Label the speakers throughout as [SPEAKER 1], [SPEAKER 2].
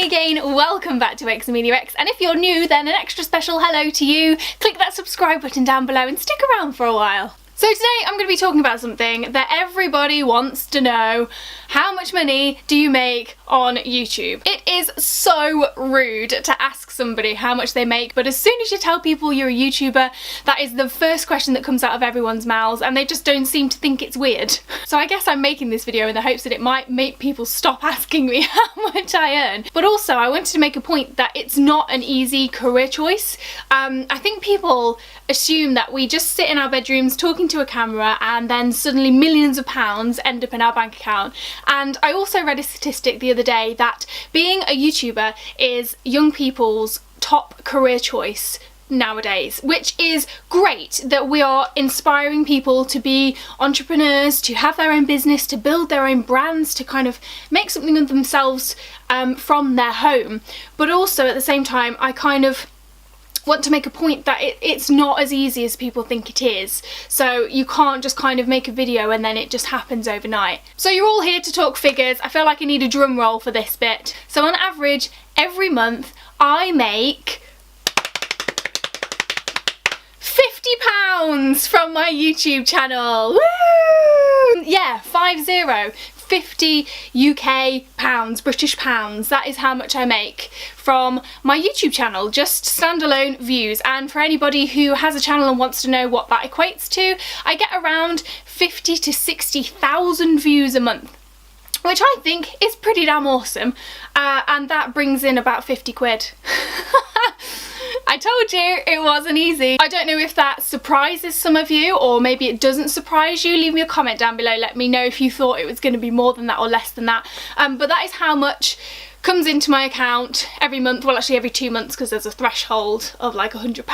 [SPEAKER 1] again, welcome back to xameliax, and if you're new then an extra special hello to you. Click that subscribe button down below and stick around for a while. So today I'm going to be talking about something that everybody wants to know. How much money do you make on YouTube? It is so rude to ask somebody how much they make, but as soon as you tell people you're a YouTuber, that is the first question that comes out of everyone's mouths, and they just don't seem to think it's weird. So I guess I'm making this video in the hopes that it might make people stop asking me how much I earn. But also I wanted to make a point that it's not an easy career choice. I think people assume that we just sit in our bedrooms talking to a camera and then suddenly millions of pounds end up in our bank account. And I also read a statistic the other day that being a YouTuber is young people's top career choice nowadays, which is great that we are inspiring people to be entrepreneurs, to have their own business, to build their own brands, to kind of make something of themselves from their home. But also at the same time I kind of want to make a point that it's not as easy as people think it is. So you can't just kind of make a video and then it just happens overnight. So you're all here to talk figures. I feel like I need a drum roll for this bit. So on average, every month I make £50 from my YouTube channel. Woo! Yeah, 50 UK pounds, British pounds. That is how much I make from my YouTube channel, just standalone views. And for anybody who has a channel and wants to know what that equates to, I get around 50 to 60,000 views a month, which I think is pretty damn awesome. And that brings in about 50 quid. I told you it wasn't easy. I don't know if that surprises some of you, or maybe it doesn't surprise you. Leave me a comment down below, let me know if you thought it was going to be more than that or less than that. But that is how much comes into my account every month. Well, actually every 2 months, because there's a threshold of like £100.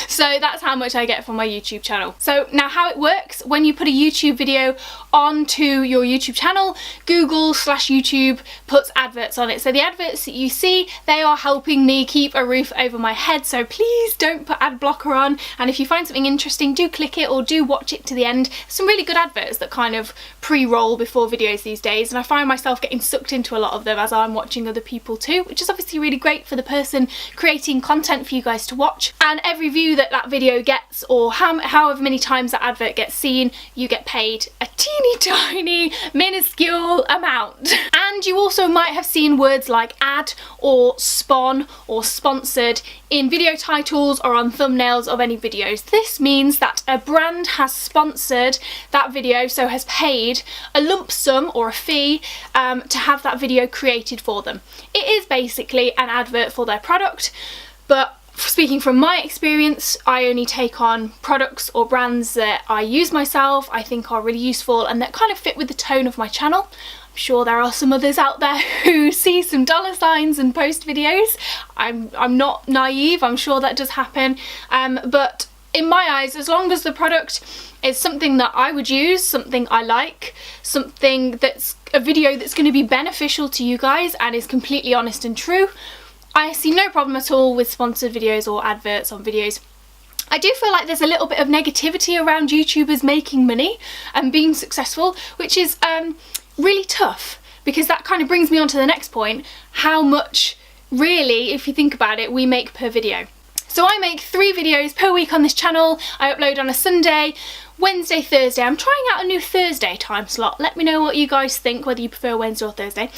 [SPEAKER 1] So that's how much I get from my YouTube channel. So now how it works: when you put a YouTube video onto your YouTube channel, Google/YouTube puts adverts on it. So the adverts that you see, they are helping me keep a roof over my head, so please don't put ad blocker on. And if you find something interesting, do click it or do watch it to the end. Some really good adverts that kind of pre-roll before videos these days, and I find myself getting sucked into a lot of them as I'm watching other people too, which is obviously really great for the person creating content for you guys to watch. And every view that that video gets, or however many times that advert gets seen, you get paid a teeny tiny minuscule amount. And you also might have seen words like ad or spon or sponsored in video titles or on thumbnails of any videos. This means that a brand has sponsored that video, so has paid a lump sum or a fee to have that video created for them. It is basically an advert for their product, but speaking from my experience, I only take on products or brands that I use myself, I think are really useful and that kind of fit with the tone of my channel. I'm sure there are some others out there who see some dollar signs and post videos. I'm not naive, I'm sure that does happen, but in my eyes, as long as the product is something that I would use, something I like, something that's a video that's going to be beneficial to you guys and is completely honest and true, I see no problem at all with sponsored videos or adverts on videos. I do feel like there's a little bit of negativity around YouTubers making money and being successful, which is really tough, because that kind of brings me on to the next point: how much really, if you think about it, we make per video. So I make 3 videos per week on this channel. I upload on a Sunday, Wednesday, Thursday. I'm trying out a new Thursday time slot. Let me know what you guys think, whether you prefer Wednesday or Thursday.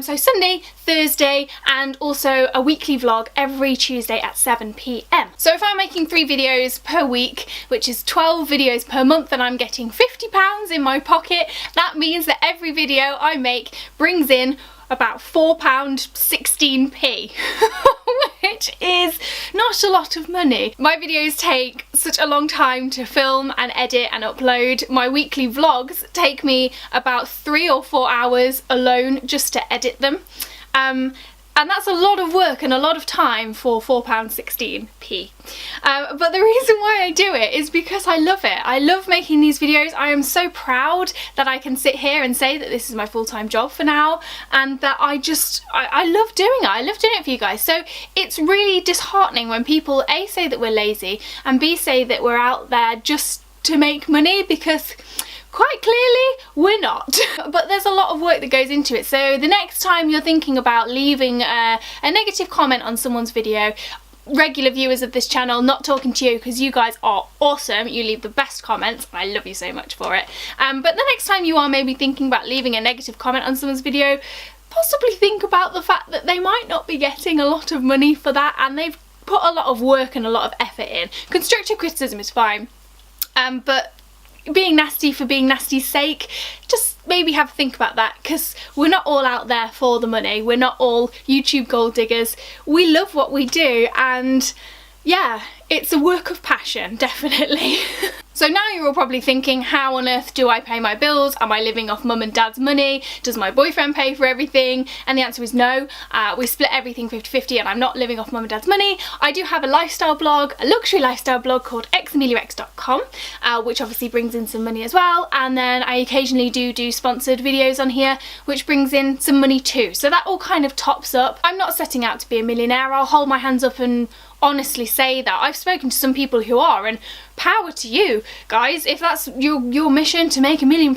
[SPEAKER 1] So Sunday, Thursday, and also a weekly vlog every Tuesday at 7 PM. So if I'm making 3 videos per week, which is 12 videos per month, and I'm getting £50 in my pocket, that means that every video I make brings in about £4.16p, which is not a lot of money. My videos take such a long time to film and edit and upload. My weekly vlogs take me about 3 or 4 hours alone just to edit them. And that's a lot of work and a lot of time for £4.16p. But the reason why I do it is because I love it. I love making these videos. I am so proud that I can sit here and say that this is my full-time job for now, and that I love doing it. I love doing it for you guys. So it's really disheartening when people A, say that we're lazy, and B, say that we're out there just to make money, because quite clearly we're not. But there's a lot of work that goes into it. So the next time you're thinking about leaving a negative comment on someone's video, regular viewers of this channel, not talking to you because you guys are awesome, you leave the best comments and I love you so much for it, but the next time you are maybe thinking about leaving a negative comment on someone's video, possibly think about the fact that they might not be getting a lot of money for that and they've put a lot of work and a lot of effort in. Constructive criticism is fine, but being nasty for being nasty's sake, just maybe have a think about that, because we're not all out there for the money. We're not all YouTube gold diggers. We love what we do, and yeah, it's a work of passion, definitely. So now you're all probably thinking, how on earth do I pay my bills? Am I living off mum and dad's money? Does my boyfriend pay for everything? And the answer is no. We split everything 50-50 and I'm not living off mum and dad's money. I do have a lifestyle blog, a luxury lifestyle blog called xameliax.com, which obviously brings in some money as well. And then I occasionally do sponsored videos on here, which brings in some money too. So that all kind of tops up. I'm not setting out to be a millionaire. I'll hold my hands up and honestly say that. I've spoken to some people who are, and power to you guys. If that's your mission, to make £1 million,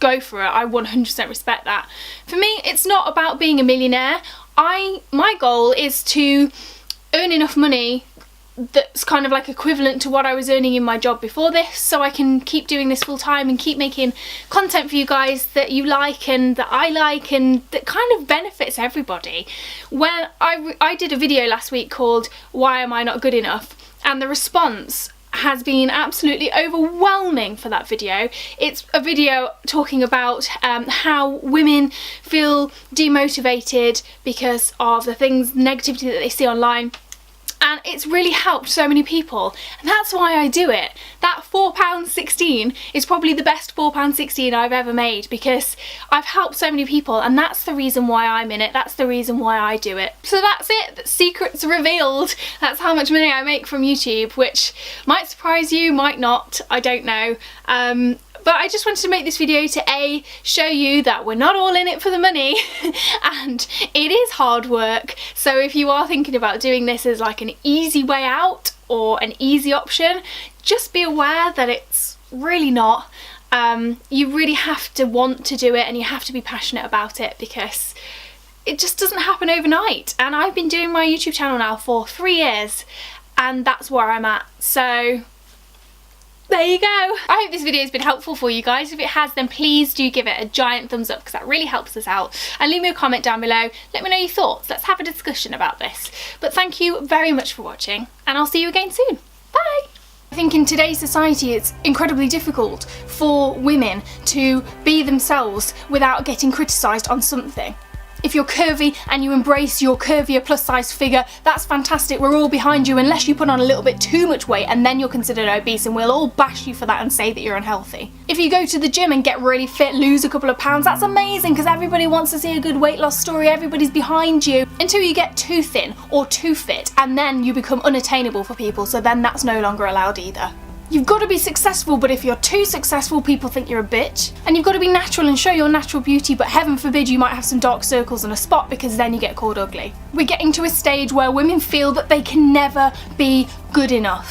[SPEAKER 1] go for it. I 100% respect that. For me, it's not about being a millionaire. My goal is to earn enough money that's kind of like equivalent to what I was earning in my job before this, so I can keep doing this full time and keep making content for you guys that you like and that I like and that kind of benefits everybody. When I did a video last week called "Why Am I Not Good Enough?" and the response has been absolutely overwhelming for that video. It's a video talking about how women feel demotivated because of the negativity that they see online. And it's really helped so many people, and that's why I do it. That £4.16 is probably the best £4.16 I've ever made, because I've helped so many people, and that's the reason why I'm in it. That's the reason why I do it. So that's it. The secret's revealed. That's how much money I make from YouTube, which might surprise you, might not, I don't know. But I just wanted to make this video to A, show you that we're not all in it for the money and it is hard work. So if you are thinking about doing this as like an easy way out or an easy option, just be aware that it's really not. You really have to want to do it and you have to be passionate about it, because it just doesn't happen overnight. And I've been doing my YouTube channel now for 3 years and that's where I'm at. So there you go. I hope this video has been helpful for you guys. If it has, then please do give it a giant thumbs up, because that really helps us out. And leave me a comment down below. Let me know your thoughts. Let's have a discussion about this. But thank you very much for watching, and I'll see you again soon. Bye! I think in today's society it's incredibly difficult for women to be themselves without getting criticised on something. If you're curvy and you embrace your curvier plus size figure, that's fantastic. We're all behind you, unless you put on a little bit too much weight and then you're considered obese, and we'll all bash you for that and say that you're unhealthy. If you go to the gym and get really fit, lose a couple of pounds, that's amazing, because everybody wants to see a good weight loss story. Everybody's behind you, until you get too thin or too fit, and then you become unattainable for people, so then that's no longer allowed either. You've got to be successful, but if you're too successful, people think you're a bitch. And you've got to be natural and show your natural beauty, but heaven forbid you might have some dark circles and a spot, because then you get called ugly. We're getting to a stage where women feel that they can never be good enough.